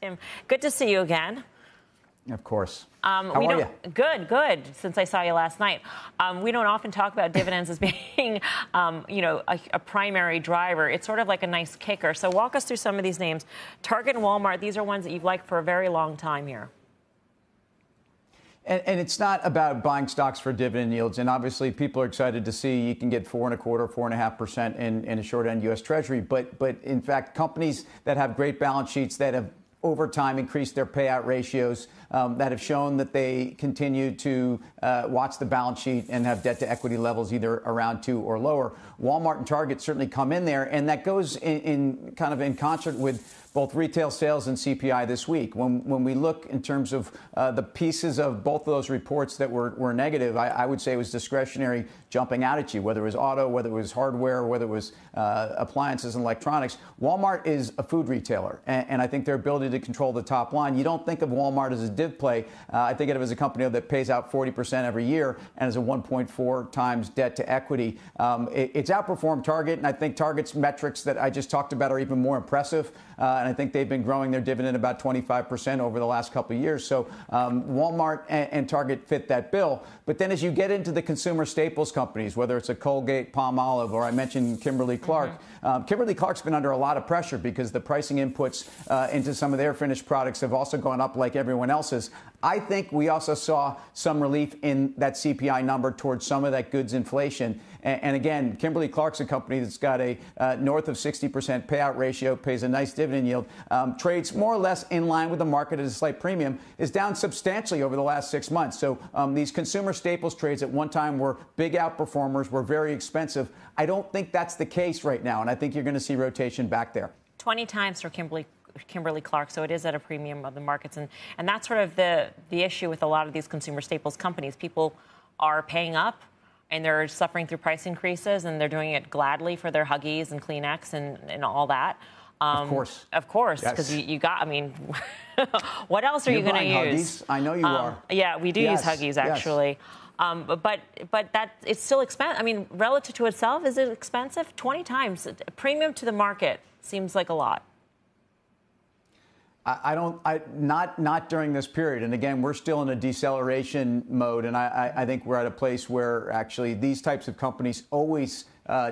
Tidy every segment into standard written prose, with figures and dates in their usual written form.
Tim, good to see you again. Of course. How are you? Good. Since I saw you last night, we don't often talk about dividends as being, a primary driver. It's sort of like a nice kicker. So walk us through some of these names. Target and Walmart, these are ones that you've liked for a very long time here. And it's not about buying stocks for dividend yields. And obviously, people are excited to see you can get 4.25%, 4.5% in a short-end U.S. Treasury. But in fact, companies that have great balance sheets that have over time increased their payout ratios, that have shown that they continue to watch the balance sheet and have debt to equity levels either around 2 or lower. Walmart and Target certainly come in there, and that goes in kind of in concert with both retail sales and CPI this week. When we look in terms of the pieces of both of those reports that were negative, I would say it was discretionary jumping out at you, whether it was auto, whether it was hardware, whether it was appliances and electronics. Walmart is a food retailer, and I think their ability to control the top line. You don't think of Walmart as a div play. I think of it as a company that pays out 40% every year and has a 1.4 times debt to equity. It's outperformed Target, and I think Target's metrics that I just talked about are even more impressive. And I think they've been growing their dividend about 25% over the last couple of years. So Walmart and Target fit that bill. But then as you get into the consumer staples companies, whether it's a Colgate, Palmolive, or I mentioned Kimberly-Clark, Kimberly-Clark's been under a lot of pressure because the pricing inputs into some of their finished products have also gone up like everyone else's. I think we also saw some relief in that CPI number towards some of that goods inflation. And again, Kimberly-Clark's a company that's got a north of 60% payout ratio, pays a nice dividend yield, trades more or less in line with the market at a slight premium, is down substantially over the last 6 months. So these consumer staples trades at one time were big outperformers, were very expensive. I don't think that's the case right now, and I think you're going to see rotation back there. 20 times for Kimberly-Clark, so it is at a premium of the markets. And that's sort of the issue with a lot of these consumer staples companies. People are paying up, and they're suffering through price increases, and they're doing it gladly for their Huggies and Kleenex and all that. Of course, because you got, I mean, what else are you going to use? Huggies? I know you are. Yeah, we do use Huggies, actually. But that it's still expensive. I mean, relative to itself, is it expensive? 20 times. A premium to the market seems like a lot. Not during this period. And again, we're still in a deceleration mode. And I think we're at a place where actually these types of companies always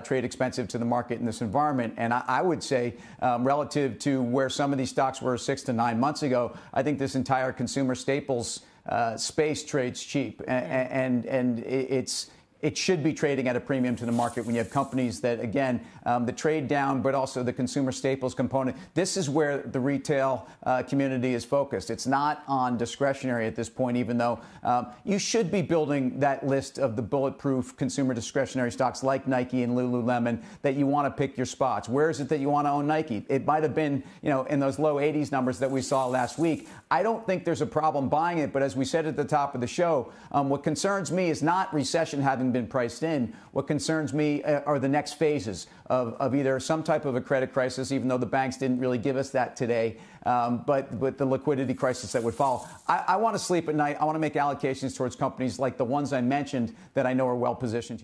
trade expensive to the market in this environment. And I would say relative to where some of these stocks were 6 to 9 months ago, I think this entire consumer staples space trades cheap. And it should be trading at a premium to the market when you have companies that, again, the trade down, but also the consumer staples component. This is where the retail community is focused. It's not on discretionary at this point, even though you should be building that list of the bulletproof consumer discretionary stocks like Nike and Lululemon that you want to pick your spots. Where is it that you want to own Nike? It might have been, in those low 80s numbers that we saw last week. I don't think there's a problem buying it, but as we said at the top of the show, what concerns me is not recession having been priced in. What concerns me are the next phases of either some type of a credit crisis, even though the banks didn't really give us that today, but the liquidity crisis that would follow. I want to sleep at night. I want to make allocations towards companies like the ones I mentioned that I know are well positioned here.